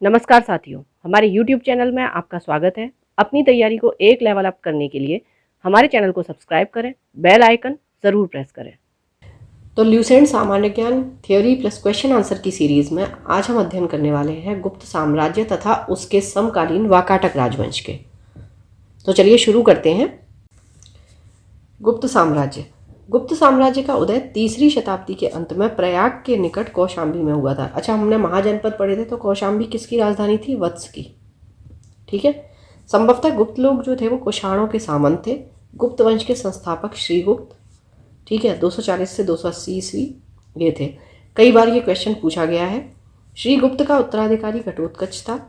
नमस्कार साथियों, हमारे YouTube चैनल में आपका स्वागत है। अपनी तैयारी को एक लेवल अप करने के लिए हमारे चैनल को सब्सक्राइब करें, बेल आइकन ज़रूर प्रेस करें। तो ल्यूसेंट सामान्य ज्ञान थ्योरी प्लस क्वेश्चन आंसर की सीरीज में आज हम अध्ययन करने वाले हैं गुप्त साम्राज्य तथा उसके समकालीन वाकाटक राजवंश के। तो चलिए शुरू करते हैं। गुप्त साम्राज्य का उदय 3री शताब्दी के अंत में प्रयाग के निकट कौशाम्बी में हुआ था। अच्छा, हमने महाजनपद पढ़े थे, तो कौशाम्बी किसकी राजधानी थी? वत्स की। ठीक है। संभवतः गुप्त लोग जो थे वो कुषाणों के सामंत थे। गुप्त वंश के संस्थापक श्रीगुप्त, ठीक है, 240 से 280 ईस्वी ये थे। कई बार ये क्वेश्चन पूछा गया है। श्रीगुप्त का उत्तराधिकारी घटोत्कच था।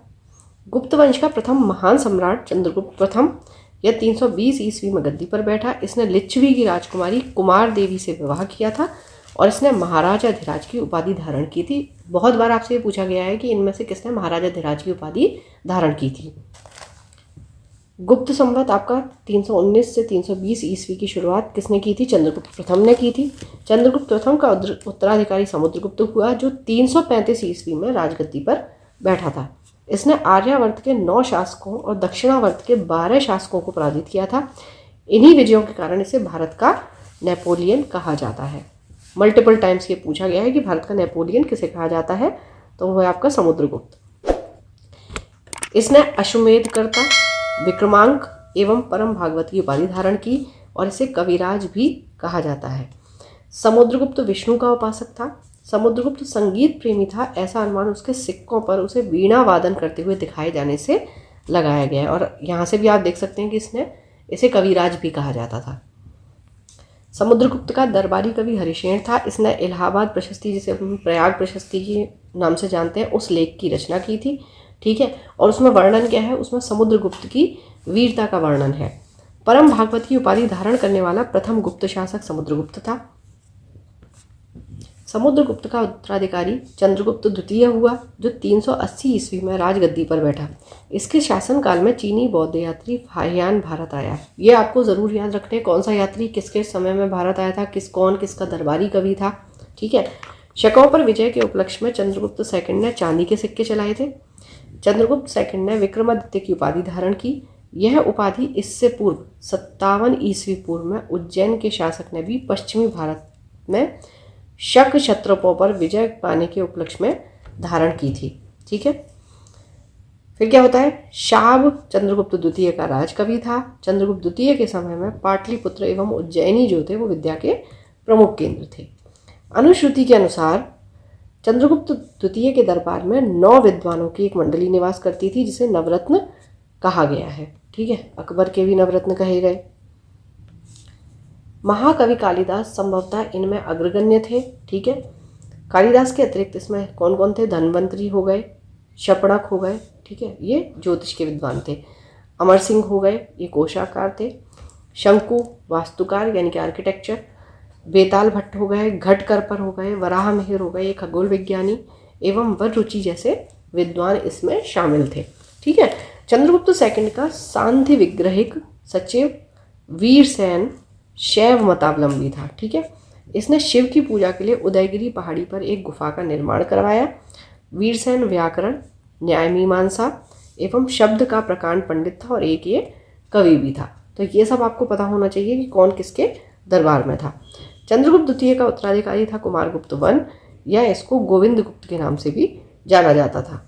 गुप्त वंश का प्रथम महान सम्राट चंद्रगुप्त प्रथम यह 320 ईस्वी में गद्दी पर बैठा। इसने लिच्छवी की राजकुमारी कुमार देवी से विवाह किया था और इसने महाराजा धीराज की उपाधि धारण की थी। बहुत बार आपसे ये पूछा गया है कि इनमें से किसने महाराजा धीराज की उपाधि धारण की थी। गुप्त संवत आपका 319 से 320 ईस्वी की शुरुआत किसने की थी? चंद्रगुप्त प्रथम ने की थी। चंद्रगुप्त प्रथम का उत्तराधिकारी समुद्रगुप्त हुआ, जो 335 ईस्वी में राजगद्दी पर बैठा था। इसने आर्यावर्त के 9 शासकों और दक्षिणावर्त के 12 शासकों को पराजित किया था। इन्हीं विजयों के कारण इसे भारत का नेपोलियन कहा जाता है। मल्टीपल टाइम्स ये पूछा गया है कि भारत का नेपोलियन किसे कहा जाता है, तो वो है आपका समुद्रगुप्त। इसने अश्वमेधकर्ता, विक्रमांक एवं परम भागवत की उपाधि धारण की और इसे कविराज भी कहा जाता है। समुद्रगुप्त विष्णु का उपासक था। समुद्रगुप्त संगीत प्रेमी था, ऐसा अनुमान उसके सिक्कों पर उसे वीणा वादन करते हुए दिखाए जाने से लगाया गया है। और यहाँ से भी आप देख सकते हैं कि इसे कविराज भी कहा जाता था। समुद्रगुप्त का दरबारी कवि हरिशेन था। इसने इलाहाबाद प्रशस्ति, जिसे हम प्रयाग प्रशस्ति के नाम से जानते हैं, उस लेख की रचना की थी। ठीक है। और उसमें वर्णन क्या है? उसमें समुद्रगुप्त की वीरता का वर्णन है। परम भागवत की उपाधि धारण करने वाला प्रथम गुप्त शासक समुद्रगुप्त था। समुद्रगुप्त का उत्तराधिकारी चंद्रगुप्त द्वितीय हुआ, जो 380 ईस्वी में राजगद्दी पर बैठा। इसके शासनकाल में चीनी बौद्ध यात्री फाहियान भारत आया। ये आपको ज़रूर याद रखना है, कौन सा यात्री किसके समय में भारत आया था, किसका दरबारी कवि था। ठीक है। शकों पर विजय के उपलक्ष्य में चंद्रगुप्त सेकंड ने चांदी के सिक्के चलाए थे। चंद्रगुप्त सेकंड ने विक्रमादित्य की उपाधि धारण की। यह उपाधि इससे पूर्व 57 ईस्वी पूर्व में उज्जैन के शासक ने भी पश्चिमी भारत में शक क्षत्रपों पर विजय पाने के उपलक्ष्य में धारण की थी। ठीक है। फिर क्या होता है? शाब चंद्रगुप्त द्वितीय का राजकवि था। चंद्रगुप्त द्वितीय के समय में पाटलिपुत्र एवं उज्जैनी जो थे वो विद्या के प्रमुख केंद्र थे। अनुश्रुति के अनुसार चंद्रगुप्त द्वितीय के दरबार में 9 विद्वानों की एक मंडली निवास करती थी, जिसे नवरत्न कहा गया है। ठीक है। अकबर के भी नवरत्न कहे गए। महाकवि कालिदास संभवतः इनमें अग्रगण्य थे। ठीक है। कालिदास के अतिरिक्त इसमें कौन कौन थे? धन्वंतरी हो गए, शपणक हो गए। ठीक है, ये ज्योतिष के विद्वान थे। अमर सिंह हो गए, ये कोशाकार थे। शंकु वास्तुकार यानी कि आर्किटेक्चर। बेताल भट्ट हो गए, घटकरपर हो गए, वराह मिहिर हो गए, ये खगोल विज्ञानी एवं वररुचि जैसे विद्वान इसमें शामिल थे। ठीक है। चंद्रगुप्त सेकंड का सांध्य विग्रहिक सचिव वीरसेन शैव मतावलंबी था। ठीक है। इसने शिव की पूजा के लिए उदयगिरी पहाड़ी पर एक गुफा का निर्माण करवाया। वीरसेन व्याकरण, न्याय मीमांसा एवं शब्द का प्रकांड पंडित था और एक ये कवि भी था। तो ये सब आपको पता होना चाहिए कि कौन किसके दरबार में था। चंद्रगुप्त द्वितीय का उत्तराधिकारी था कुमारगुप्त वन, या इसको गोविंद गुप्त के नाम से भी जाना जाता था।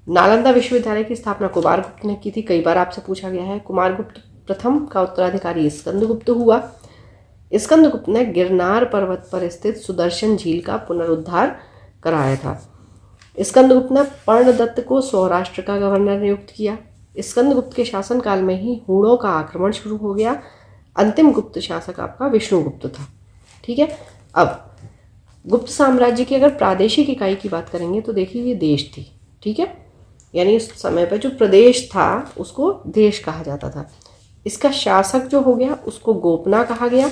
नालंदा विश्वविद्यालय की स्थापना कुमारगुप्त ने की थी। कई बार आपसे पूछा गया है। कुमारगुप्त प्रथम का उत्तराधिकारी स्कंदगुप्त हुआ। स्कंदगुप्त ने गिरनार पर्वत पर स्थित सुदर्शन झील का पुनरुद्धार कराया था। स्कंदगुप्त ने पर्णदत्त को सौराष्ट्र का गवर्नर नियुक्त किया। स्कंदगुप्त के शासनकाल में ही हूणों का आक्रमण शुरू हो गया। अंतिम गुप्त शासक आपका विष्णुगुप्त था। ठीक है। अब गुप्त साम्राज्य की अगर प्रादेशिक इकाई की बात करेंगे तो देखिए ये देश थी। ठीक है। यानी उस समय पर जो प्रदेश था उसको देश कहा जाता था। इसका शासक जो हो गया उसको गोपना कहा गया।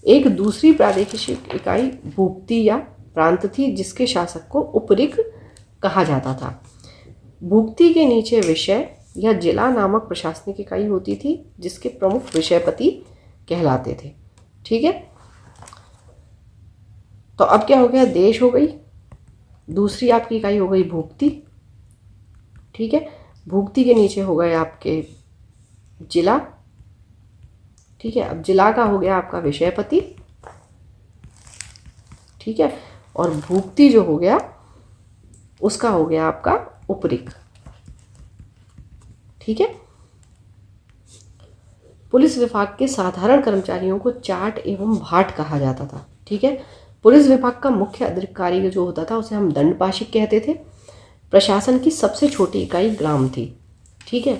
एक दूसरी प्रादेशिक इकाई भूक्ति या प्रांत थी, जिसके शासक को उपरिक कहा जाता था। भूक्ति के नीचे विषय या जिला नामक प्रशासनिक इकाई होती थी, जिसके प्रमुख विषयपति कहलाते थे। ठीक है। तो अब क्या हो गया? देश हो गई, दूसरी आपकी इकाई हो गई भूक्ति, ठीक है। भूक्ति के नीचे हो गए आपके जिला, ठीक है। अब जिला का हो गया आपका विषयपति, ठीक है। और भूक्ति जो हो गया उसका हो गया आपका उपरिक, ठीक है। पुलिस विभाग के साधारण कर्मचारियों को चाट एवं भाट कहा जाता था, ठीक है। पुलिस विभाग का मुख्य अधिकारी जो होता था उसे हम दंडपाशिक कहते थे। प्रशासन की सबसे छोटी इकाई ग्राम थी, ठीक है।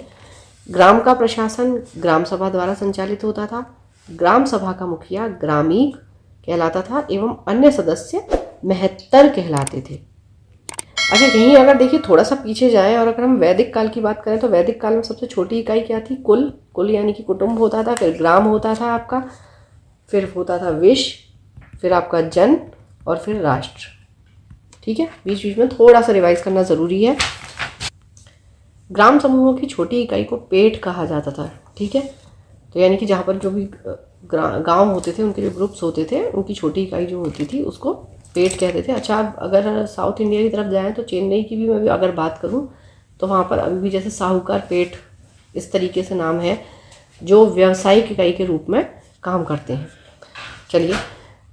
ग्राम का प्रशासन ग्राम सभा द्वारा संचालित होता था। ग्राम सभा का मुखिया ग्रामीण कहलाता था एवं अन्य सदस्य महत्तर कहलाते थे। अच्छा, यहीं अगर देखिए थोड़ा सा पीछे जाएं और अगर हम वैदिक काल की बात करें तो वैदिक काल में सबसे छोटी इकाई क्या थी? कुल। कुल यानी कि कुटुंब होता था, फिर ग्राम होता था आपका, फिर होता था विश्व, फिर आपका जन और फिर राष्ट्र, ठीक है। बीच बीच में थोड़ा सा रिवाइज करना ज़रूरी है। ग्राम समूहों की छोटी इकाई को पेट कहा जाता था, ठीक है। तो यानी कि जहाँ पर जो भी गांव होते थे उनके जो ग्रुप्स होते थे उनकी छोटी इकाई जो होती थी उसको पेट कहते थे। अच्छा, अगर साउथ इंडिया की तरफ जाएं तो चेन्नई की भी मैं भी अगर बात करूं तो वहाँ पर अभी भी जैसे साहूकार पेट इस तरीके से नाम है जो व्यावसायिक इकाई के रूप में काम करते हैं। चलिए,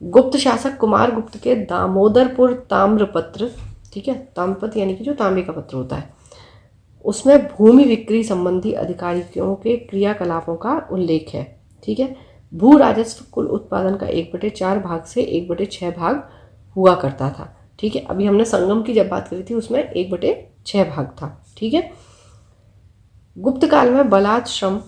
गुप्त शासक कुमार गुप्त के दामोदरपुर ताम्रपत्र, ठीक है, ताम्रपत्र यानी कि जो तांबे का पत्र होता है, उसमें भूमि बिक्री संबंधी अधिकारियों के क्रियाकलापों का उल्लेख है, ठीक है। भू राजस्व कुल उत्पादन का 1/4 भाग से 1/6 भाग हुआ करता था, ठीक है। अभी हमने संगम की जब बात करी थी उसमें 1/6 भाग था, ठीक है। गुप्त काल में बलात् श्रम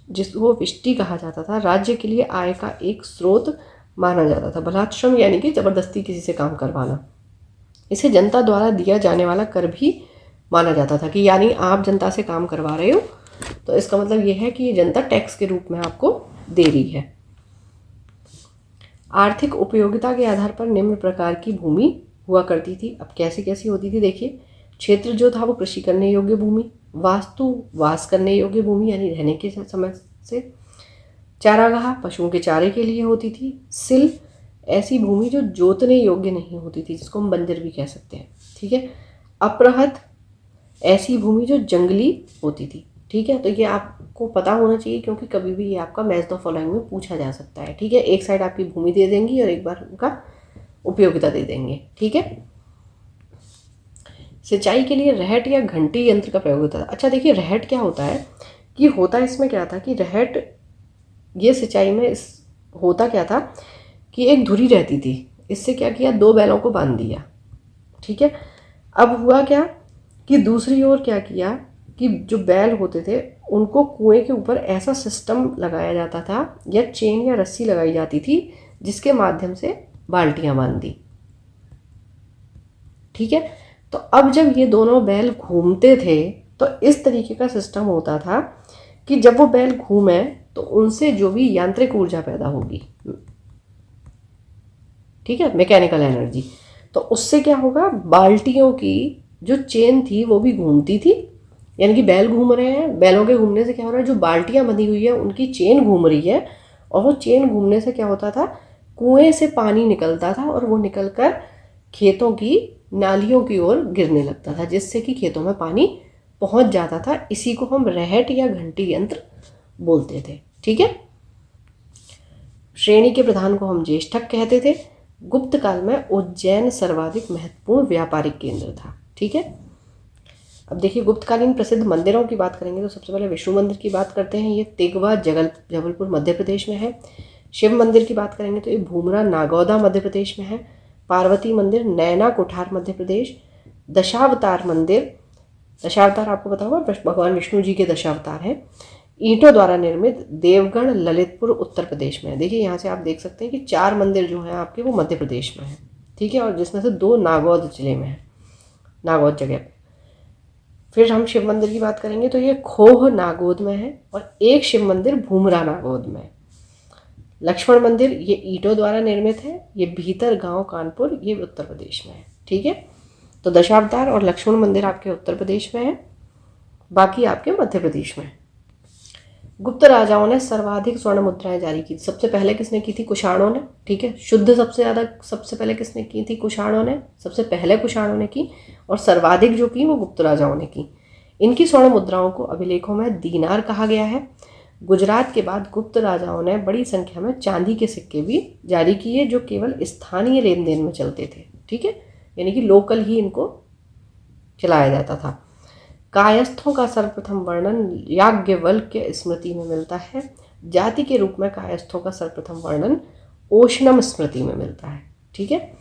जिसको विष्टि कहा जाता था राज्य के लिए आय का एक स्रोत माना जाता था। बलात् श्रम यानी कि जबरदस्ती किसी से काम करवाना। इसे जनता द्वारा दिया जाने वाला कर भी माना जाता था कि यानी आप जनता से काम करवा रहे हो तो इसका मतलब ये है कि ये जनता टैक्स के रूप में आपको दे रही है। आर्थिक उपयोगिता के आधार पर निम्न प्रकार की भूमि हुआ करती थी। अब कैसी कैसी होती थी देखिए। क्षेत्र जो था वो कृषि करने योग्य भूमि, वास्तु वास करने योग्य भूमि यानी रहने के समय से, चारागाह पशुओं के चारे के लिए होती थी, सिल ऐसी भूमि जो जोतने योग्य नहीं होती थी जिसको हम बंजर भी कह सकते हैं, ठीक है। अपरहत ऐसी भूमि जो जंगली होती थी, ठीक है। तो ये आपको पता होना चाहिए क्योंकि कभी भी ये आपका मैच द फॉलोइंग में पूछा जा सकता है, ठीक है। एक साइड आपकी भूमि दे देंगी और एक बार उनका उपयोगिता दे देंगे, ठीक है। सिंचाई के लिए रहट या घंटी यंत्र का प्रयोग होता था। अच्छा देखिए, रहट क्या होता है कि होता इसमें क्या था कि रहट ये सिंचाई में होता क्या था कि एक धुरी रहती थी, इससे क्या किया, 2 बैलों को बांध दिया, ठीक है। अब हुआ क्या कि दूसरी ओर क्या किया कि जो बैल होते थे उनको कुएं के ऊपर ऐसा सिस्टम लगाया जाता था या चेन या रस्सी लगाई जाती थी जिसके माध्यम से बाल्टियां बांध दी, ठीक है। तो अब जब ये दोनों बैल घूमते थे तो इस तरीके का सिस्टम होता था कि जब वो बैल घूमे तो उनसे जो भी यांत्रिक ऊर्जा पैदा होगी, ठीक है, मैकेनिकल एनर्जी, तो उससे क्या होगा, बाल्टियों की जो चेन थी वो भी घूमती थी। यानी कि बैल घूम रहे हैं, बैलों के घूमने से क्या हो रहा है, जो बाल्टियां बंधी हुई है उनकी चेन घूम रही है और वो चेन घूमने से क्या होता था, कुएं से पानी निकलता था और वो निकलकर खेतों की नालियों की ओर गिरने लगता था जिससे कि खेतों में पानी पहुंच जाता था। इसी को हम रहट या घंटी यंत्र बोलते थे, ठीक है। श्रेणी के प्रधान को हम ज्येष्ठक कहते थे। गुप्त काल में उज्जैन सर्वाधिक महत्वपूर्ण व्यापारिक केंद्र था, ठीक है। अब देखिए, गुप्तकालीन प्रसिद्ध मंदिरों की बात करेंगे तो सबसे पहले विष्णु मंदिर की बात करते हैं। ये तिगवा जबलपुर मध्य प्रदेश में है। शिव मंदिर की बात करेंगे तो ये भूमरा नागौदा मध्य प्रदेश में है। पार्वती मंदिर नैना कोठार मध्य प्रदेश। दशावतार मंदिर, दशावतार आपको पता होगा भगवान विष्णु जी के दशावतार हैं, ईंटों द्वारा निर्मित देवगढ़ ललितपुर उत्तर प्रदेश में है। देखिए यहाँ से आप देख सकते हैं कि 4 मंदिर जो हैं आपके वो मध्य प्रदेश में है, ठीक है, और जिसमें से 2 नागौद जिले में है, नागौद जगह पे। फिर हम शिव मंदिर की बात करेंगे तो ये खोह नागौद में है और एक शिव मंदिर भूमरा नागौद में है। लक्ष्मण मंदिर ये ईंटों द्वारा निर्मित है, ये भीतर गांव कानपुर, ये उत्तर प्रदेश में है, ठीक है। तो दशावतार और लक्ष्मण मंदिर आपके उत्तर प्रदेश में है, बाकी आपके मध्य प्रदेश में है। गुप्त राजाओं ने सर्वाधिक स्वर्ण मुद्राएं जारी की। सबसे पहले किसने की थी? कुषाणों ने। ठीक है, शुद्ध सबसे पहले किसने की थी? कुषाणों ने। सबसे पहले कुषाणों ने की, और सर्वाधिक जो की वो गुप्त राजाओं ने की। इनकी स्वर्ण मुद्राओं को अभिलेखों में दीनार कहा गया है। गुजरात के बाद गुप्त राजाओं ने बड़ी संख्या में चांदी के सिक्के भी जारी किए, जो केवल स्थानीय लेन देन में चलते थे। ठीक है, यानी कि लोकल ही इनको चलाया जाता था। कायस्थों का सर्वप्रथम वर्णन याज्ञवल्क्य के स्मृति में मिलता है। जाति के रूप में कायस्थों का सर्वप्रथम वर्णन ओशनम स्मृति में मिलता है। ठीक है,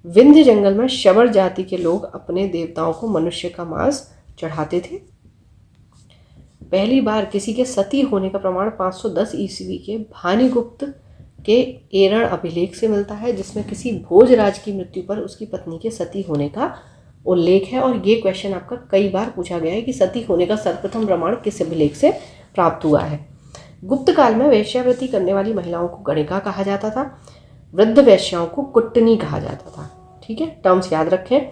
विंध्य जंगल में शबर जाति के लोग अपने देवताओं को मनुष्य का मांस चढ़ाते थे। पहली बार किसी के सती होने का प्रमाण 510 ईस्वी के भानुगुप्त के एरण अभिलेख से मिलता है, जिसमें किसी भोजराज की मृत्यु पर उसकी पत्नी के सती होने का उल्लेख है। और ये क्वेश्चन आपका कई बार पूछा गया है कि सती होने का सर्वप्रथम प्रमाण किस अभिलेख से प्राप्त हुआ है। गुप्त काल में वेश्यावृत्ति करने वाली महिलाओं को गणिका कहा जाता था। वृद्ध वेश्याओं को कुट्टनी कहा जाता था। ठीक है, टर्म्स याद रखें।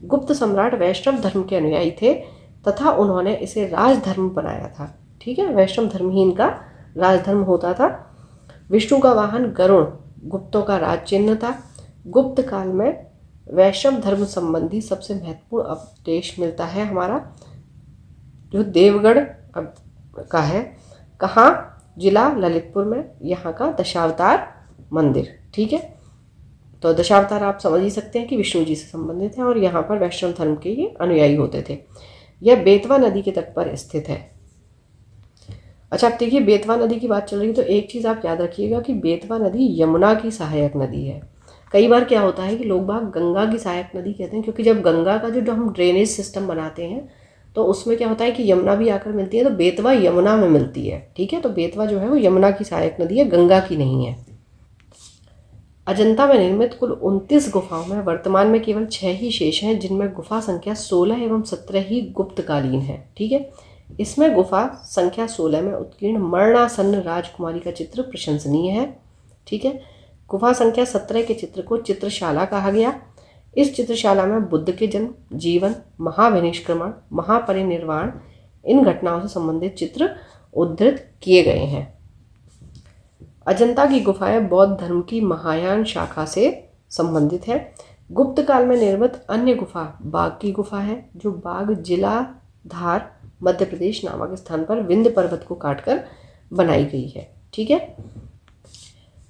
गुप्त सम्राट वैष्णव धर्म के अनुयायी थे तथा उन्होंने इसे राजधर्म बनाया था। ठीक है, वैष्णव धर्म ही इनका राजधर्म होता था। विष्णु का वाहन गरुड़ गुप्तों का राज चिन्ह था। गुप्त काल में वैष्णव धर्म संबंधी सबसे महत्वपूर्ण उपदेश मिलता है हमारा, जो देवगढ़ का है। कहाँ? जिला ललितपुर में, यहाँ का दशावतार मंदिर। ठीक है, तो दशावतार आप समझ ही सकते हैं कि विष्णु जी से संबंधित है, और यहाँ पर वैष्णव धर्म के ये अनुयायी होते थे। यह बेतवा नदी के तट पर स्थित है। अच्छा, आप देखिए, बेतवा नदी की बात चल रही है तो एक चीज़ आप याद रखिएगा कि बेतवा नदी यमुना की सहायक नदी है। कई बार क्या होता है कि लोग बाग गंगा की सहायक नदी कहते हैं, क्योंकि जब गंगा का जो हम ड्रेनेज सिस्टम बनाते हैं तो उसमें क्या होता है कि यमुना भी आकर मिलती है, तो बेतवा यमुना में मिलती है। ठीक है, तो बेतवा जो है वो यमुना की सहायक नदी है, गंगा की नहीं है। अजंता में निर्मित कुल 29 गुफाओं में वर्तमान में केवल 6 ही शेष हैं, जिनमें गुफा संख्या 16 एवं 17 ही गुप्तकालीन है। ठीक है, इसमें गुफा संख्या 16 में उत्कीर्ण मरणासन्न राजकुमारी का चित्र प्रशंसनीय है। ठीक है, गुफा संख्या 17 के चित्र को चित्रशाला कहा गया। इस चित्रशाला में बुद्ध के जन्म, जीवन, महाविनिष्क्रमण, महापरिनिर्वाण, इन घटनाओं से संबंधित चित्र उद्धृत किए गए हैं। अजंता की गुफाएं बौद्ध धर्म की महायान शाखा से संबंधित है। गुप्त काल में निर्मित अन्य गुफा बाघ की गुफा है, जो बाघ जिला धार मध्य प्रदेश नामक स्थान पर विंध्य पर्वत को काटकर बनाई गई है। ठीक है,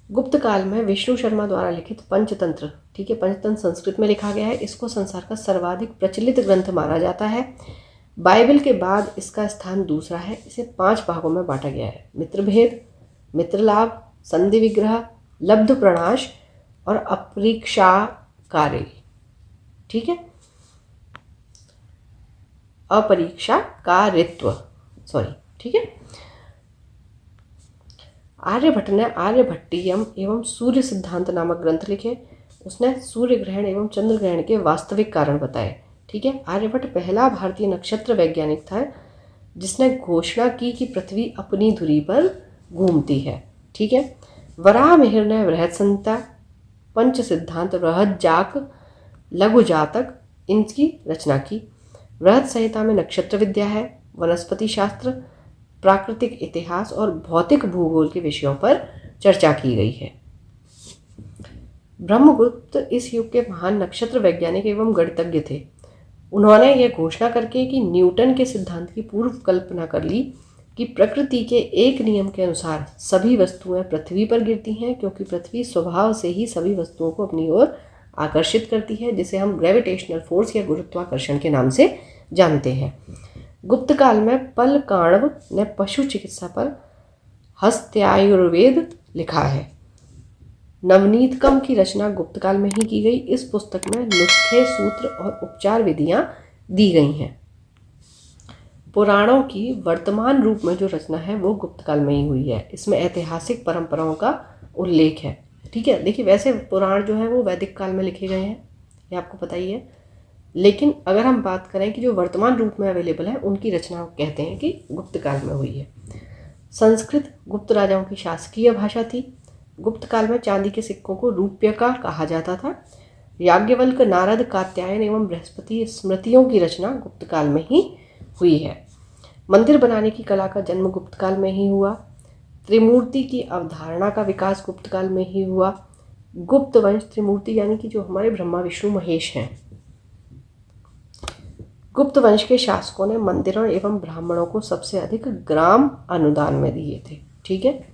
गुप्त काल में विष्णु शर्मा द्वारा लिखित पंचतंत्र, ठीक है, पंचतंत्र संस्कृत में लिखा गया है। इसको संसार का सर्वाधिक प्रचलित ग्रंथ माना जाता है। बाइबल के बाद इसका स्थान दूसरा है। इसे 5 भागों में बांटा गया है: मित्रभेद, मित्रलाभ, संधि विग्रह, लब्ध प्रणाश और अपरीक्षाकारी। ठीक है, अपरीक्षाकारित्व, सॉरी। ठीक है, आर्यभट्ट ने आर्यभट्टियम एवं सूर्य सिद्धांत नामक ग्रंथ लिखे। उसने सूर्य ग्रहण एवं चंद्र ग्रहण के वास्तविक कारण बताए। ठीक है, आर्यभट्ट पहला भारतीय नक्षत्र वैज्ञानिक था जिसने घोषणा की कि पृथ्वी अपनी धुरी पर घूमती है। ठीक है, वराह मिहिर ने बृहद संहिता, पंच सिद्धांत, बृहद जाक, लघु जातक, इनकी रचना की। बृहद संहिता में नक्षत्र विद्या है, वनस्पति शास्त्र, प्राकृतिक इतिहास और भौतिक भूगोल के विषयों पर चर्चा की गई है। ब्रह्मगुप्त इस युग के महान नक्षत्र वैज्ञानिक एवं गणितज्ञ थे। उन्होंने यह घोषणा करके कि न्यूटन के सिद्धांत की पूर्व कल्पना कर ली कि प्रकृति के एक नियम के अनुसार सभी वस्तुएं पृथ्वी पर गिरती हैं, क्योंकि पृथ्वी स्वभाव से ही सभी वस्तुओं को अपनी ओर आकर्षित करती है, जिसे हम ग्रेविटेशनल फोर्स या गुरुत्वाकर्षण के नाम से जानते हैं। गुप्त काल में पलकाण्व ने पशु चिकित्सा पर हस्त्यायुर्वेद लिखा है। नवनीतकम की रचना गुप्त काल में ही की गई। इस पुस्तक में नुस्खे, सूत्र और उपचार विधियां दी गई हैं। पुराणों की वर्तमान रूप में जो रचना है वो गुप्त काल में ही हुई है। इसमें ऐतिहासिक परंपराओं का उल्लेख है। ठीक है, देखिए वैसे पुराण जो है वो वैदिक काल में लिखे गए हैं, ये आपको पता ही है, लेकिन अगर हम बात करें कि जो वर्तमान रूप में अवेलेबल है उनकी रचना कहते हैं कि गुप्त काल में हुई है। संस्कृत गुप्त राजाओं की शासकीय भाषा थी। गुप्त काल में चांदी के सिक्कों को रूप्य का कहा जाता था। याज्ञवल्क्य, नारद, कात्यायन एवं बृहस्पति स्मृतियों की रचना गुप्त काल में ही हुई है। मंदिर बनाने की कला का जन्म गुप्त काल में ही हुआ। त्रिमूर्ति की अवधारणा का विकास गुप्त काल में ही हुआ। गुप्त वंश, त्रिमूर्ति यानी कि जो हमारे ब्रह्मा विष्णु महेश हैं, गुप्त वंश के शासकों ने मंदिरों एवं ब्राह्मणों को सबसे अधिक ग्राम अनुदान में दिए थे। ठीक है।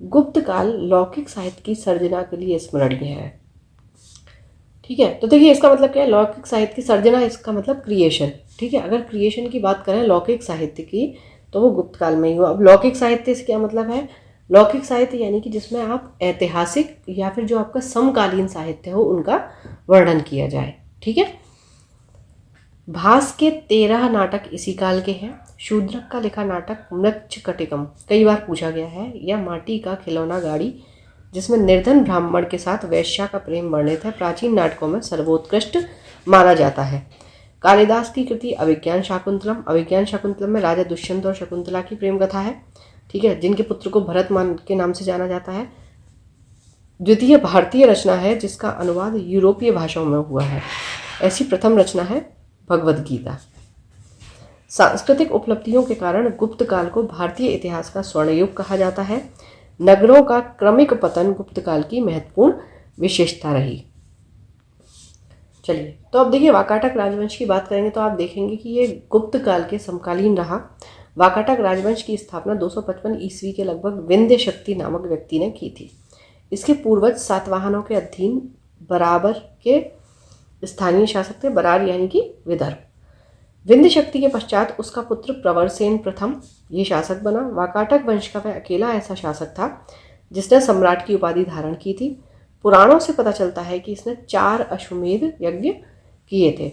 गुप्त काल लौकिक साहित्य की सर्जना के लिए स्मरणीय है। ठीक है, तो देखिए इसका मतलब क्या है, लौकिक साहित्य की सर्जना, इसका मतलब क्रिएशन। ठीक है, अगर क्रिएशन की बात करें लौकिक साहित्य की तो वो गुप्त काल में ही हुआ। अब लौकिक साहित्य से क्या मतलब है, लौकिक साहित्य यानी कि जिसमें आप ऐतिहासिक या फिर जो आपका समकालीन साहित्य हो उनका वर्णन किया जाए। ठीक है। भास के 13 नाटक इसी काल के हैं। शूद्रक का लिखा नाटक मृच्छकटिकम कई बार पूछा गया है, या माटी का खिलौना गाड़ी, जिसमें निर्धन ब्राह्मण के साथ वैश्या का प्रेम वर्णित है, प्राचीन नाटकों में सर्वोत्कृष्ट माना जाता है। कालिदास की कृति अभिज्ञान शाकुंतलम, अभिज्ञान शाकुंतलम में राजा दुष्यंत और शकुंतला की प्रेम कथा है। ठीक है, जिनके पुत्र को भरत मान के नाम से जाना जाता है। द्वितीय भारतीय रचना है जिसका अनुवाद यूरोपीय भाषाओं में हुआ है। ऐसी प्रथम रचना है भगवद गीता। सांस्कृतिक उपलब्धियों के कारण गुप्त काल को भारतीय इतिहास का स्वर्ण युग कहा जाता है। नगरों का क्रमिक पतन गुप्त काल की महत्वपूर्ण विशेषता रही। चलिए, तो अब देखिए वाकाटक राजवंश की बात करेंगे तो आप देखेंगे कि ये गुप्त काल के समकालीन रहा। वाकाटक राजवंश की स्थापना 255 ईस्वी के लगभग विंध्य शक्ति नामक व्यक्ति ने की थी। इसके पूर्वज सातवाहनों के अधीन बराबर के स्थानीय शासक थे, बरार यानी कि विदर्भ। विंध्य शक्ति के पश्चात उसका पुत्र प्रवरसेन प्रथम ये शासक बना। वाकाटक वंश का वह अकेला ऐसा शासक था जिसने सम्राट की उपाधि धारण की थी। पुराणों से पता चलता है कि इसने 4 अश्वमेध यज्ञ किए थे।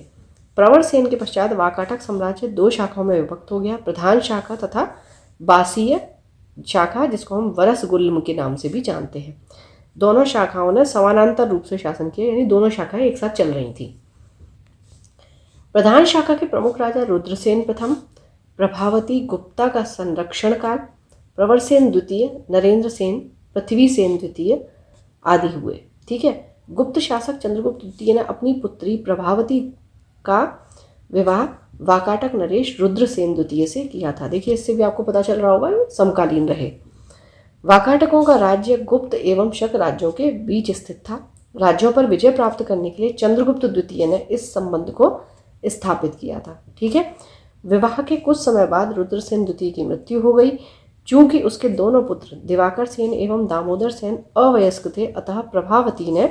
प्रवरसेन के पश्चात वाकाटक साम्राज्य 2 शाखाओं में विभक्त हो गया, प्रधान शाखा तथा बासीय शाखा, जिसको हम वरस गुल्म के नाम से भी जानते हैं। दोनों शाखाओं ने समानांतर रूप से शासन किया, यानी दोनों शाखाएं एक साथ चल रही थी। प्रधान शाखा के प्रमुख राजा रुद्रसेन प्रथम, प्रभावती गुप्ता का संरक्षण काल, प्रवरसेन द्वितीय, नरेंद्र सेन, पृथ्वी सेन द्वितीय आदि हुए। ठीक है। गुप्त शासक चंद्रगुप्त द्वितीय ने अपनी पुत्री प्रभावती का विवाह वाकाटक नरेश रुद्रसेन द्वितीय से किया था। देखिए इससे भी आपको पता चल रहा होगा ये समकालीन रहे। वाकाटकों का राज्य गुप्त एवं शक राज्यों के बीच स्थित था। राज्यों पर विजय प्राप्त करने के लिए चंद्रगुप्त द्वितीय ने इस संबंध को स्थापित किया था। ठीक है। विवाह के कुछ समय बाद रुद्रसेन द्वितीय की मृत्यु हो गई। चूंकि उसके दोनों पुत्र दिवाकर सेन एवं दामोदर सेन अवयस्क थे, अतः प्रभावती ने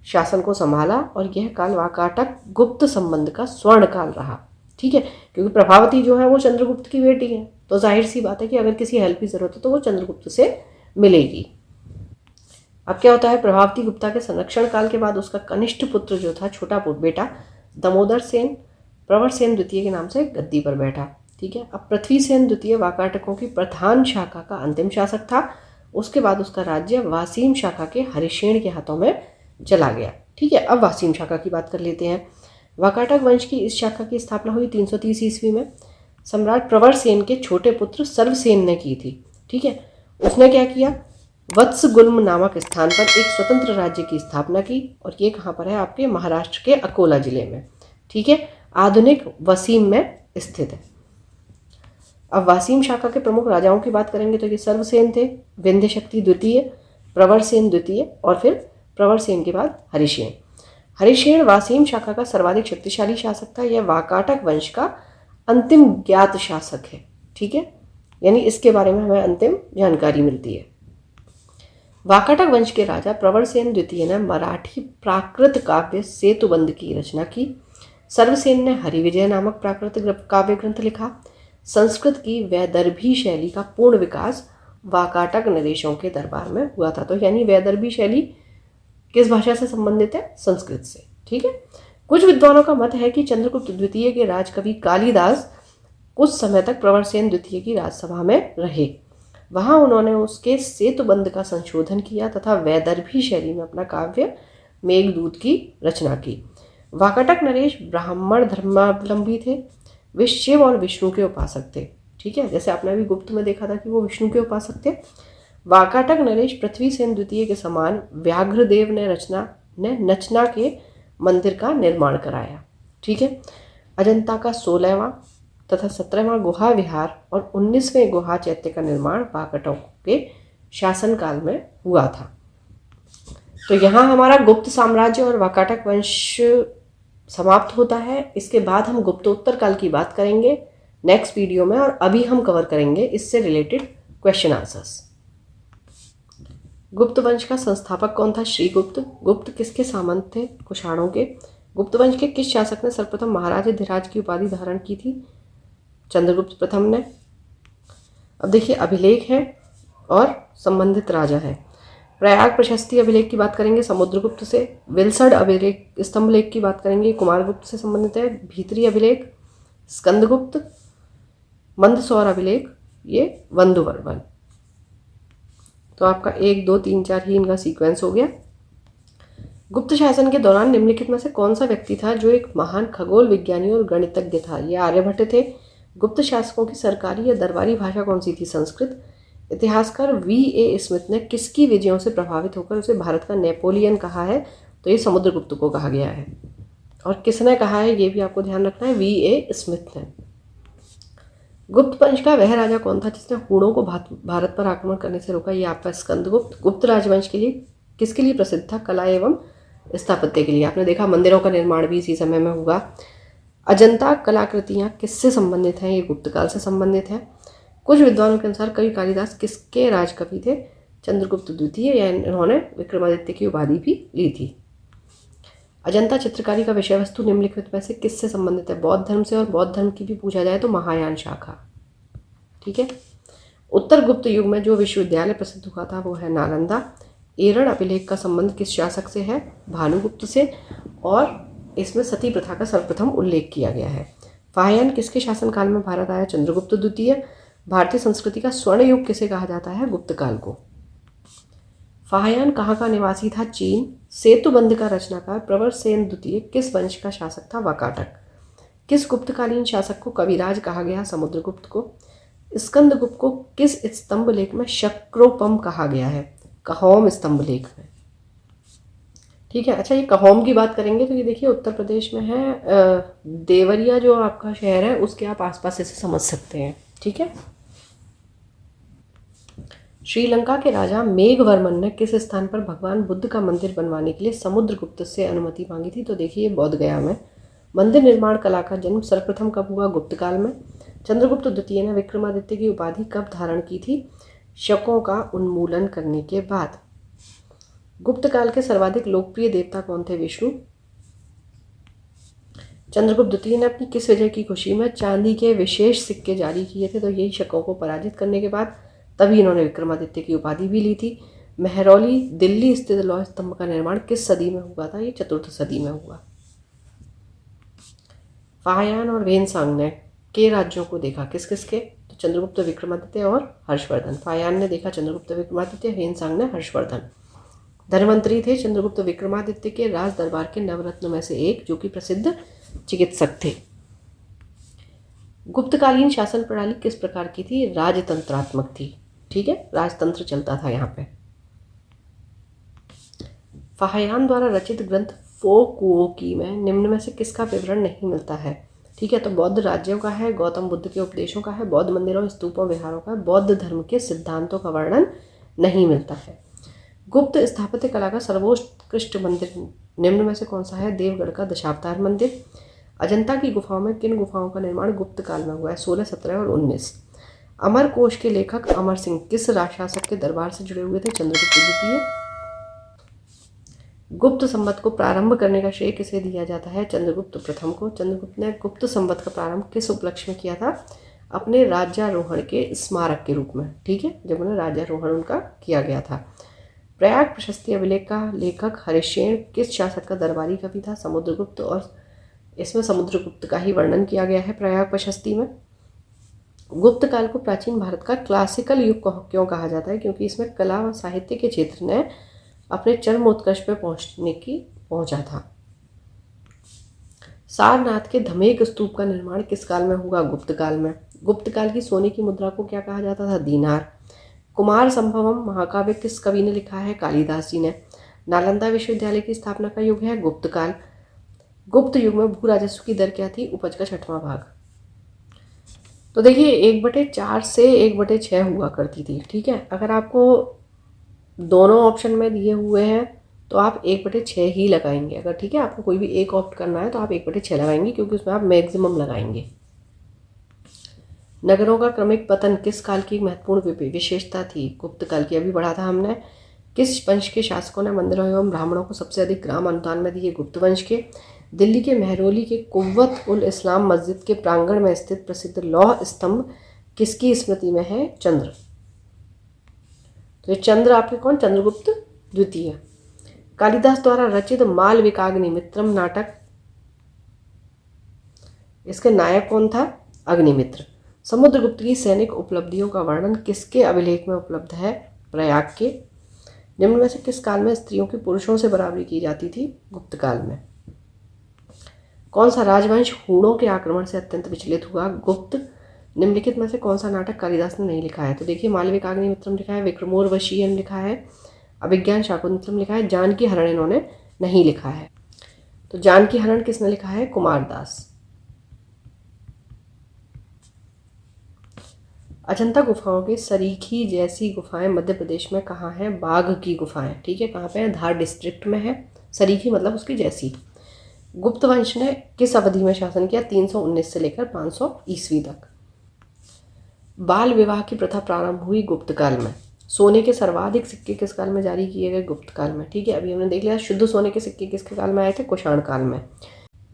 शासन को संभाला और यह काल वाकाटक गुप्त संबंध का स्वर्ण काल रहा। ठीक है, क्योंकि प्रभावती जो है वो चंद्रगुप्त की बेटी है, तो जाहिर सी बात है कि अगर किसी हेल्प की जरूरत है तो वो चंद्रगुप्त से मिलेगी। अब क्या होता है, प्रभावती गुप्ता के संरक्षण काल के बाद उसका कनिष्ठ पुत्र जो था, छोटा बेटा दामोदर सेन, प्रवरसेन द्वितीय के नाम से गद्दी पर बैठा। ठीक है। अब पृथ्वी सेन द्वितीय वाकाटकों की प्रधान शाखा का अंतिम शासक था। उसके बाद उसका राज्य वासीम शाखा के हरिशेन के हाथों में चला गया। ठीक है। अब वासीम शाखा की बात कर लेते हैं। वाकाटक वंश की इस शाखा की स्थापना हुई 330 ईस्वी में। सम्राट प्रवरसेन के छोटे पुत्र सर्वसेन ने की थी। ठीक है। उसने क्या किया, वत्सगुल्म नामक स्थान पर एक स्वतंत्र राज्य की स्थापना की, और ये कहाँ पर है, आपके महाराष्ट्र के अकोला जिले में। ठीक है, आधुनिक वसीम में स्थित है। अब वासीम शाखा के प्रमुख राजाओं की बात करेंगे तो ये सर्वसेन थे, विंध्य शक्ति द्वितीय, प्रवरसेन द्वितीय, और फिर प्रवरसेन के बाद हरिशेन। हरिशेन वासीम शाखा का सर्वाधिक शक्तिशाली शासक था। यह वाकाटक वंश का अंतिम ज्ञात शासक है। ठीक है, यानी इसके बारे में हमें अंतिम जानकारी मिलती है। वाकाटक वंश के राजा प्रवरसेन द्वितीय ने मराठी प्राकृत काव्य सेतुबंध की रचना की। सर्वसेन ने हरिविजय नामक प्राकृत काव्य ग्रंथ लिखा। संस्कृत की वैदर्भी शैली का पूर्ण विकास वाकाटक नरेशों के दरबार में हुआ था। तो यानी वैदर्भी शैली किस भाषा से संबंधित है, संस्कृत से। ठीक है। कुछ विद्वानों का मत है कि चंद्रगुप्त द्वितीय के राजकवि कालिदास कुछ समय तक प्रवरसेन द्वितीय की राजसभा में रहे। वहां उन्होंने उसके सेतुबंध का संशोधन किया तथा वैदर्भी शैली में अपना काव्य मेघदूत की रचना की। वाकाटक नरेश ब्राह्मण धर्मावलंबी थे। वे शिव और विष्णु के उपासक थे। ठीक है, जैसे आपने अभी गुप्त में देखा था कि वो विष्णु के उपासक थे। वाकाटक नरेश पृथ्वी सेन द्वितीय के समान व्याघ्रदेव ने नचना के मंदिर का निर्माण कराया। ठीक है। अजंता का 16वां तथा 17वां गुहा विहार और 19वें गुहा चैत्य का निर्माण वाकाटकों के शासनकाल में हुआ था। तो यहाँ हमारा गुप्त साम्राज्य और वाकाटक वंश समाप्त होता है। इसके बाद हम गुप्तोत्तर काल की बात करेंगे नेक्स्ट वीडियो में, और अभी हम कवर करेंगे इससे रिलेटेड क्वेश्चन आंसर्स। गुप्त वंश का संस्थापक कौन था? श्रीगुप्त। गुप्त किसके सामंत थे? कुषाणों के। गुप्त वंश के किस शासक ने सर्वप्रथम महाराजाधिराज की उपाधि धारण की थी? चंद्रगुप्त प्रथम ने। अब देखिए अभिलेख है और संबंधित राजा है। प्रयाग प्रशस्ति अभिलेख की बात करेंगे समुद्रगुप्त से। विल्सड अभिलेख स्तंभ लेख की बात करेंगे कुमारगुप्त से संबंधित है। भीतरी अभिलेख स्कंदगुप्त। मंदसौर अभिलेख ये वंदुवर्मन। तो आपका 1 2 3 4 ही इनका सीक्वेंस हो गया। गुप्त शासन के दौरान निम्नलिखित में से कौन सा व्यक्ति था जो एक महान खगोल विज्ञानी और गणितज्ञ था? ये आर्यभट्ट थे। गुप्त शासकों की सरकारी या दरबारी भाषा कौन सी थी? संस्कृत। इतिहासकार V.A. स्मिथ ने किसकी विजयों से प्रभावित होकर उसे भारत का नेपोलियन कहा है? तो ये समुद्रगुप्त को कहा गया है। और किसने कहा है ये भी आपको ध्यान रखना है, V.A. स्मिथ ने। गुप्त वंश का वह राजा कौन था जिसने हूणों को भारत पर आक्रमण करने से रोका? ये आपका स्कंदगुप्त। गुप्त राजवंश के लिए किसके लिए प्रसिद्ध था? कला एवं स्थापत्य के लिए। आपने देखा मंदिरों का निर्माण भी इसी समय में हुआ। अजंता कलाकृतियाँ किससे संबंधित हैं? ये गुप्त काल से संबंधित है। कुछ विद्वानों के अनुसार कवि कालिदास किसके राजकवि थे? चंद्रगुप्त द्वितीय, या इन्होंने विक्रमादित्य की उपाधि भी ली थी। अजंता चित्रकारी का विषय वस्तु निम्नलिखित में से किससे संबंधित है? बौद्ध धर्म से, और बौद्ध धर्म की भी पूछा जाए तो महायान शाखा। ठीक है। उत्तर गुप्त युग में जो विश्वविद्यालय प्रसिद्ध हुआ था वो है नालंदा। एरण अभिलेख का संबंध किस शासक से है? भानुगुप्त से, और इसमें सती प्रथा का सर्वप्रथम उल्लेख किया गया है। फाहयान किसके शासनकाल में भारत आया? चंद्रगुप्त द्वितीय। भारतीय संस्कृति का स्वर्ण युग किसे कहा जाता है? गुप्त काल को। फाहयान कहाँ का निवासी था? चीन। सेतुबंध का रचनाकार प्रवर सेन द्वितीय किस वंश का शासक था? वाकाटक। किस गुप्तकालीन शासक को कविराज कहा गया? समुद्रगुप्त को। स्कंदगुप्त को किस स्तंभ लेख में शक्रोपम कहा गया है? कहोम स्तंभ लेख में। ठीक है। अच्छा, ये कहोम की बात करेंगे तो ये देखिए उत्तर प्रदेश में है। देवरिया जो आपका शहर है उसके आप आसपास इसे समझ सकते हैं। ठीक है। श्रीलंका के राजा मेघवर्मन ने किस स्थान पर भगवान बुद्ध का मंदिर बनवाने के लिए समुद्रगुप्त से अनुमति मांगी थी? तो देखिए बोध गया में। मंदिर निर्माण कला का जन्म सर्वप्रथम कब हुआ? गुप्त काल में। चंद्रगुप्त द्वितीय ने विक्रमादित्य की उपाधि कब धारण की थी? शकों का उन्मूलन करने के बाद। गुप्त काल के सर्वाधिक लोकप्रिय देवता कौन थे? विष्णु। चंद्रगुप्त द्वितीय ने अपनी किस विजय की खुशी में चांदी के विशेष सिक्के जारी किए थे? तो यही शकों को पराजित करने के बाद तभी इन्होंने विक्रमादित्य की उपाधि भी ली थी। महरौली दिल्ली स्थित लौह स्तंभ का निर्माण किस सदी में हुआ था? ये 4th सदी में हुआ। फाहयान और वेनसांग ने के राज्यों को देखा किस किस के? तो चंद्रगुप्त विक्रमादित्य और हर्षवर्धन। फाहयान ने देखा चंद्रगुप्त विक्रमादित्य, वेनसांग ने हर्षवर्धन। धनवंतरी थे चंद्रगुप्त विक्रमादित्य के राज दरबार के नवरत्न में से एक, जो कि प्रसिद्ध चिकित्सक थे। गुप्तकालीन शासन प्रणाली किस प्रकार की थी? राजतंत्रात्मक थी। ठीक है, राजतंत्र चलता था यहाँ पे। फाहयान द्वारा रचित ग्रंथ फोकुओकी में निम्न में से किसका विवरण नहीं मिलता है? ठीक है, तो बौद्ध राज्यों का है, गौतम बुद्ध के उपदेशों का है, बौद्ध मंदिरों, स्तूपों, विहारों का, बौद्ध धर्म के सिद्धांतों का वर्णन नहीं मिलता है। गुप्त स्थापत्य कला का सर्वोत्कृष्ट मंदिर निम्न में से कौन सा है? देवगढ़ का दशावतार मंदिर। अजंता की गुफाओं में किन गुफाओं का निर्माण गुप्त काल में हुआ है? 16, 17 और 19। अमर कोश के लेखक अमर सिंह किस राजशासक के दरबार से जुड़े हुए थे? चंद्रगुप्त द्वितीय। गुप्त संवत को प्रारंभ करने का श्रेय किसे दिया जाता है? चंद्रगुप्त प्रथम को। चंद्रगुप्त ने गुप्त संवत का प्रारंभ किस उपलक्ष्य में किया था? अपने राज्यारोहण के स्मारक के रूप में। ठीक है, जब उन्हें राज्यारोहण उनका किया गया था। प्रयाग प्रशस्ति अभिलेख का लेखक हरिश्चेन किस शासक का दरबारी कवि था? समुद्रगुप्त, और इसमें समुद्रगुप्त का ही वर्णन किया गया है प्रयाग प्रशस्ति में। गुप्त काल को प्राचीन भारत का क्लासिकल युग क्यों कहा जाता है? क्योंकि इसमें कला व साहित्य के क्षेत्र ने अपने चरमोत्कर्ष पे पहुंचा था। सारनाथ के धमेक स्तूप का निर्माण किस काल में हुआ? गुप्त काल में। गुप्त काल की सोने की मुद्रा को क्या कहा जाता था? दीनार। कुमार संभवम महाकाव्य किस कवि ने लिखा है? कालिदास जी ने। नालंदा विश्वविद्यालय की स्थापना का युग है गुप्त काल। गुप्त युग में भू राजस्व की दर क्या थी? उपज का 6वां भाग। तो देखिए 1/4 से 1/6 हुआ करती थी, ठीक है। अगर आपको दोनों ऑप्शन में दिए हुए हैं तो आप 1/6 ही लगाएंगे। अगर ठीक है आपको कोई भी एक ऑप्ट करना है तो आप 1/6 लगाएंगे, क्योंकि उसमें आप मैक्सिमम लगाएंगे। नगरों का क्रमिक पतन किस काल की महत्वपूर्ण विशेषता थी? गुप्त काल की, अभी बढ़ा था हमने। किस वंश के शासकों ने मंदिरों एवं ब्राह्मणों को सबसे अधिक ग्राम अनुदान में दिए? गुप्त वंश के। दिल्ली के महरौली के कुव्वत उल इस्लाम मस्जिद के प्रांगण में स्थित प्रसिद्ध लौह स्तंभ किसकी स्मृति में है? चंद्र। तो ये चंद्र आपके कौन? चंद्रगुप्त द्वितीय। कालिदास द्वारा रचित मालविकाग्निमित्रम नाटक, इसके नायक कौन था? अग्निमित्र। समुद्रगुप्त की सैनिक उपलब्धियों का वर्णन किसके अभिलेख में उपलब्ध है? प्रयाग के। निम्न में से किस काल में स्त्रियों की पुरुषों से बराबरी की जाती थी? गुप्त काल में। कौन सा राजवंश हूणों के आक्रमण से अत्यंत विचलित हुआ? गुप्त। निम्नलिखित में से कौन सा नाटक कालिदास ने नहीं लिखा है? तो देखिए मालविकाग्निमित्रम लिखा है, विक्रमोर्वशीयम लिखा है, अभिज्ञान शाकुंतलम लिखा है, जानकी हरण इन्होंने नहीं लिखा है। तो जानकी हरण किसने लिखा है? कुमारदास। अजंता गुफाओं की सरीखी जैसी गुफाएं मध्य प्रदेश में कहाँ हैं? बाघ की गुफाएं, ठीक है। कहाँ पे है? धार डिस्ट्रिक्ट में है। सरीखी मतलब उसकी जैसी। गुप्त वंश ने किस अवधि में शासन किया? 319 से लेकर 500 ईस्वी तक। बाल विवाह की प्रथा प्रारंभ हुई गुप्त काल में। सोने के सर्वाधिक सिक्के किस काल में जारी किए गए? गुप्त काल में, ठीक है। अभी हमने देख लिया शुद्ध सोने के सिक्के किसके काल में आए थे? कुषाण काल में।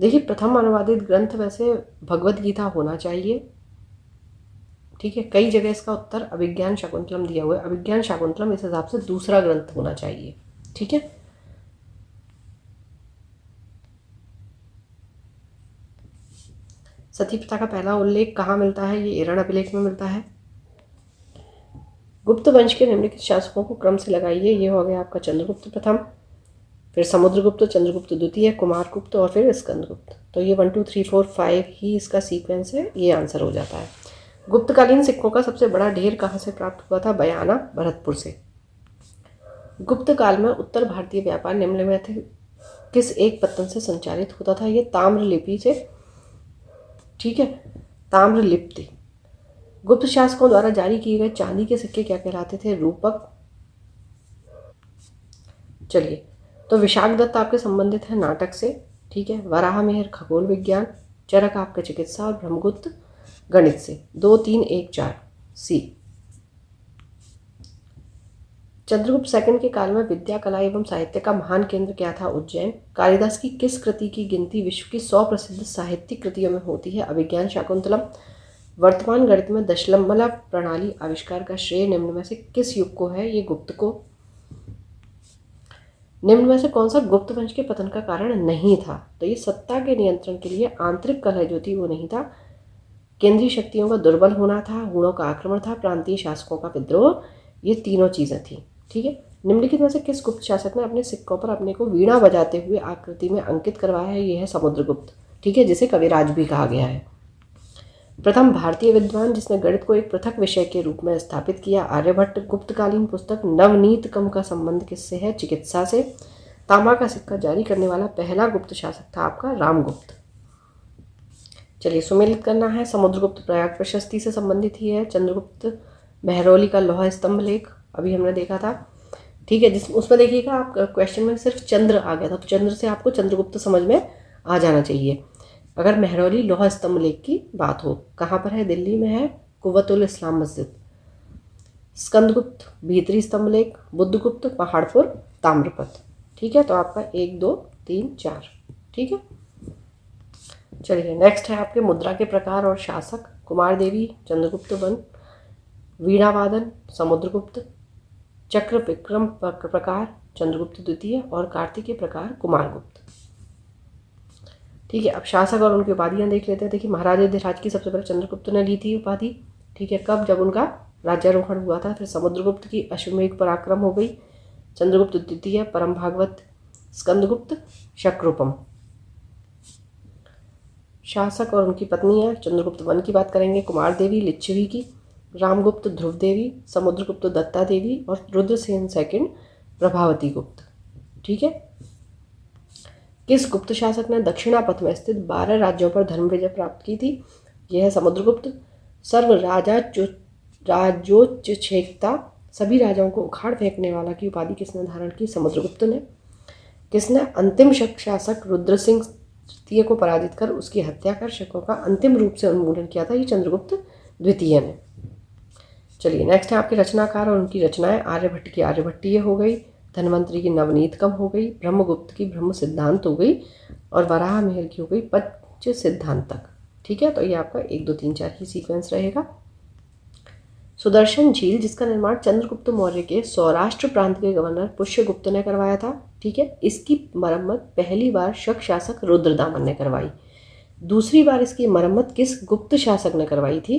देखिए प्रथम अनुवादित ग्रंथ वैसे भगवत गीता होना चाहिए, ठीक है। कई जगह इसका उत्तर अभिज्ञान शाकुंतलम दिया हुआ है। अभिज्ञान शाकुंतलम इस हिसाब से दूसरा ग्रंथ होना चाहिए, ठीक है। सती प्रथा का पहला उल्लेख कहाँ मिलता है? ये एरण अभिलेख में मिलता है। गुप्त वंश के निम्नलिखित शासकों को क्रम से लगाइए। ये हो गया आपका चंद्रगुप्त प्रथम, फिर समुद्रगुप्त, चंद्रगुप्त द्वितीय, कुमारगुप्त और फिर स्कंदगुप्त। तो ये 1 2 3 4 5 ही इसका सीक्वेंस है, ये आंसर हो जाता है। गुप्तकालीन सिक्कों का सबसे बड़ा ढेर कहाँ से प्राप्त हुआ था? बयाना, भरतपुर से। गुप्त काल में उत्तर भारतीय व्यापार निम्न में थे किस एक पत्तन से संचालित होता था? ये ताम्र लिपि से, ठीक है, ताम्र लिपि। गुप्त शासकों द्वारा जारी किए गए चांदी के सिक्के क्या कहलाते थे? रूपक। चलिए, तो विशाख दत्त आपके संबंधित है नाटक से, ठीक है। वराह मिहिर खगोल विज्ञान, चरक आपका चिकित्सा और ब्रह्मगुप्त गणित से। 2 3 1 4 सी। चंद्रगुप्त सेकंड के काल में विद्या, कला एवं साहित्य का महान केंद्र क्या था? उज्जैन। कालिदास की किस कृति की गिनती विश्व की 100 प्रसिद्ध साहित्यिक कृतियों में होती है? अभिज्ञान शाकुंतलम। वर्तमान गणित में दशमलव प्रणाली आविष्कार का श्रेय निम्न में से किस युग को है? ये गुप्त को। निम्न में से कौन सा गुप्त वंश के पतन का कारण नहीं था? तो ये सत्ता के नियंत्रण के लिए आंतरिक कलह जो थी वो नहीं था, केंद्रीय शक्तियों का दुर्बल होना था, हूणों का आक्रमण था, प्रांतीय शासकों का विद्रोह, ये तीनों चीजें थी, ठीक है। निम्नलिखित में से किस गुप्त शासक ने अपने सिक्कों पर अपने को वीणा बजाते हुए आकृति में अंकित करवाया है? यह है समुद्रगुप्त, ठीक है, जिसे कविराज भी कहा गया है। प्रथम भारतीय विद्वान जिसने गणित को एक पृथक विषय के रूप में स्थापित किया? आर्यभट्ट। गुप्तकालीन पुस्तक नवनीतकम का संबंध किससे है? चिकित्सा से। तांबा का सिक्का जारी करने वाला पहला गुप्त शासक था आपका रामगुप्त। चलिए सुमेलित करना है। समुद्रगुप्त प्रयाग प्रशस्ति से संबंधित ही है। चंद्रगुप्त महरौली का लौह स्तंभ लेख अभी हमने देखा था, ठीक है, जिस उसमें देखिएगा आप क्वेश्चन में सिर्फ चंद्र आ गया था, तो चंद्र से आपको चंद्रगुप्त समझ में आ जाना चाहिए। अगर महरौली लौह स्तंभ लेख की बात हो, कहाँ पर है? दिल्ली में है, कुव्वत उल इस्लाम मस्जिद। स्कंदगुप्त भीतरी स्तंभ लेख, बुद्धगुप्त पहाड़पुर ताम्रपत्र, ठीक है। तो आपका 1 2 3 4, ठीक है। चलिए नेक्स्ट है आपके मुद्रा के प्रकार और शासक। कुमार देवी, चंद्रगुप्त वन, वीणावादन समुद्रगुप्त, चक्र विक्रम प्रकार चंद्रगुप्त द्वितीय और कार्तिकेय प्रकार कुमारगुप्त, ठीक है। अब शासक और उनकी उपाधियां देख लेते हैं। देखिए महाराजा धिराज की सबसे पहले चंद्रगुप्त ने ली थी उपाधि, ठीक है। कब? जब उनका राज्यारोहण हुआ था। फिर समुद्रगुप्त की अश्वमेध पराक्रम हो गई। चंद्रगुप्त द्वितीय परम भागवत, स्कंदगुप्त शक्रूपम। शासक और उनकी पत्नियां, चंद्रगुप्त वन की बात करेंगे, कुमार देवी लिच्छवी की, रामगुप्त ध्रुव देवी, समुद्रगुप्त दत्ता देवी और रुद्रसेन सेकंड प्रभावती गुप्त, ठीक है। किस गुप्त शासक ने दक्षिणापथ में स्थित 12 राज्यों पर धर्म विजय प्राप्त की थी? यह है समुद्रगुप्त। सर्व राजोच्चेकता, सभी राजाओं को उखाड़ फेंकने वाला की उपाधि किसने धारण की? समुद्रगुप्त ने। किसने अंतिम शक शासक रुद्रसिंह तृतीय को पराजित कर उसकी हत्या कर शकों का अंतिम रूप से उन्मूलन किया था? ये चंद्रगुप्त द्वितीय ने। चलिए नेक्स्ट है आपके रचनाकार और उनकी रचनाएं। आर्यभट्ट की आर्यभट्टीय हो गई, धन्वंतरि की नवनीतकम हो गई, ब्रह्मगुप्त की ब्रह्म सिद्धांत हो गई और वराह मिहिर की हो गई पंच सिद्धांतक। ठीक है, तो ये आपका 1 2 3 4 ही सीक्वेंस रहेगा। सुदर्शन झील, जिसका निर्माण चंद्रगुप्त मौर्य के सौराष्ट्र प्रांत के गवर्नर पुष्यगुप्त ने करवाया था। ठीक है, इसकी मरम्मत पहली बार शक शासक रुद्रदामन ने करवाई। दूसरी बार इसकी मरम्मत किस गुप्त शासक ने करवाई थी?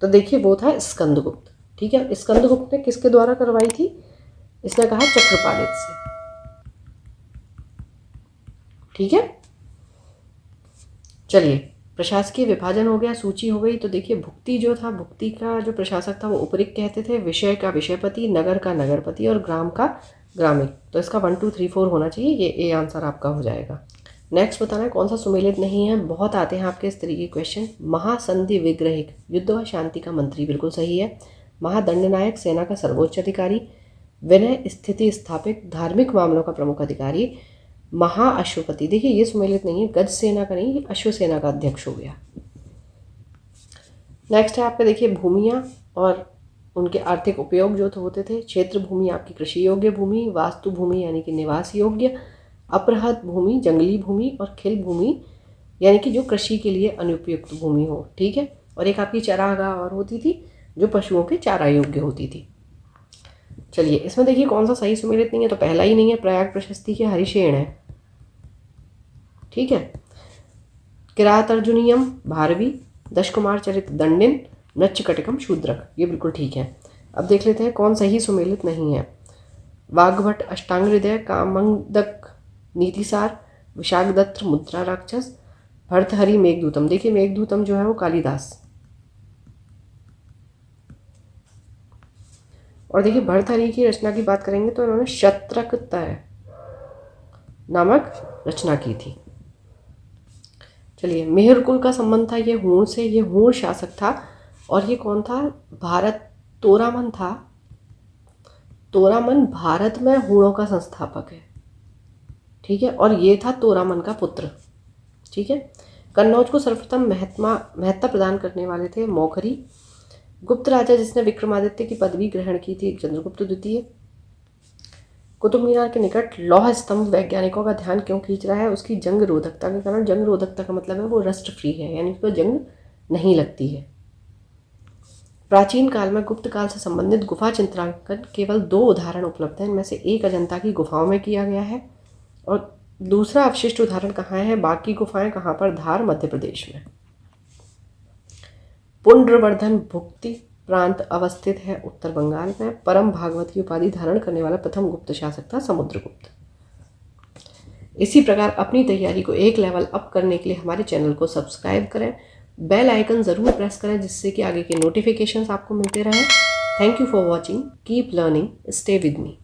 तो देखिए वो था स्कंदगुप्त। ठीक है, स्कंदगुप्त ने किसके द्वारा करवाई थी? इसने कहा चक्रपालित से। ठीक है, चलिए प्रशासकीय विभाजन हो गया, सूची हो गई। तो देखिए भुक्ति जो था, भुक्ति का जो प्रशासक था वो उपरिक कहते थे, विषय का विषयपति, नगर का नगरपति और ग्राम का ग्रामिक। तो इसका 1 2 3 4 होना चाहिए, ये ए आंसर आपका हो जाएगा। नेक्स्ट बताना है कौन सा सुमेलित नहीं है। बहुत आते हैं आपके इस तरीके के क्वेश्चन। महासंधि विग्रहिक, युद्ध व शांति का मंत्री, बिल्कुल सही है। महादंडनायक, सेना का सर्वोच्च अधिकारी। विनय स्थिति स्थापित, धार्मिक मामलों का प्रमुख अधिकारी। महाअश्वपति, देखिए ये सुमेलित नहीं है, गज सेना का नहीं, ये अश्व सेना का अध्यक्ष हो गया। नेक्स्ट है आपका देखिए भूमियाँ और उनके आर्थिक उपयोग जो होते थे। क्षेत्र भूमि आपकी कृषि योग्य भूमि, वास्तु भूमि यानी कि निवास योग्य, अपृहत भूमि जंगली भूमि और खिल भूमि यानी कि जो कृषि के लिए अनुपयुक्त भूमि हो। ठीक है, और एक आपकी चरागाह और होती थी जो पशुओं के चारा योग्य होती थी। चलिए इसमें देखिए कौन सा सही सुमेलित नहीं है। तो पहला ही नहीं है, प्रयाग प्रशस्ति के हरिशेण है। ठीक है, किरात अर्जुनियम भारवी, दशकुमार चरित दंडिन, नच्चकटिकम शूद्रक, ये बिल्कुल ठीक है। अब देख लेते हैं कौन सही सुमेलित नहीं है। वाग्भट अष्टांग हृदय, कामंदक नीतिसार, विशाखदत्त मुद्रा राक्षस, भर्तहरि मेघदूतम। देखिए मेघदूतम जो है वो कालिदास। और देखिए भर्तहरि की रचना की बात करेंगे तो इन्होंने शत्रकतय नामक रचना की थी। चलिए मेहर कुल का संबंध था ये हूण से, ये हूण शासक था। और ये कौन था? भारत तोरामन था। तोरामन भारत में हूणों का संस्थापक है। ठीक है, और ये था तोरामन का पुत्र। ठीक है, कन्नौज को सर्वप्रथम महत्ता प्रदान करने वाले थे मौखरी। गुप्त राजा जिसने विक्रमादित्य की पदवी ग्रहण की थी चंद्रगुप्त द्वितीय। कुतुब मीनार के निकट लौह स्तंभ वैज्ञानिकों का ध्यान क्यों खींच रहा है? उसकी जंग रोधकता के कारण। जंग रोधकता का मतलब है वो रस्ट फ्री है, यानी उस पर जंग नहीं लगती है। प्राचीन काल में गुप्त काल से संबंधित गुफा चित्रांकन केवल 2 उदाहरण उपलब्ध हैं। इनमें से एक अजंता की गुफाओं में किया गया है और दूसरा अवशिष्ट उदाहरण कहाँ है? बाकी गुफाएं कहाँ पर? धार मध्य प्रदेश में। पुंड्रवर्धन भुक्ति प्रांत अवस्थित है उत्तर बंगाल में। परम भागवत की उपाधि धारण करने वाला प्रथम गुप्त शासक था समुद्रगुप्त। इसी प्रकार अपनी तैयारी को एक लेवल अप करने के लिए हमारे चैनल को सब्सक्राइब करें, बेल आइकन ज़रूर प्रेस करें जिससे कि आगे के नोटिफिकेशंस आपको मिलते रहें। Thank you for watching, keep learning, stay with me.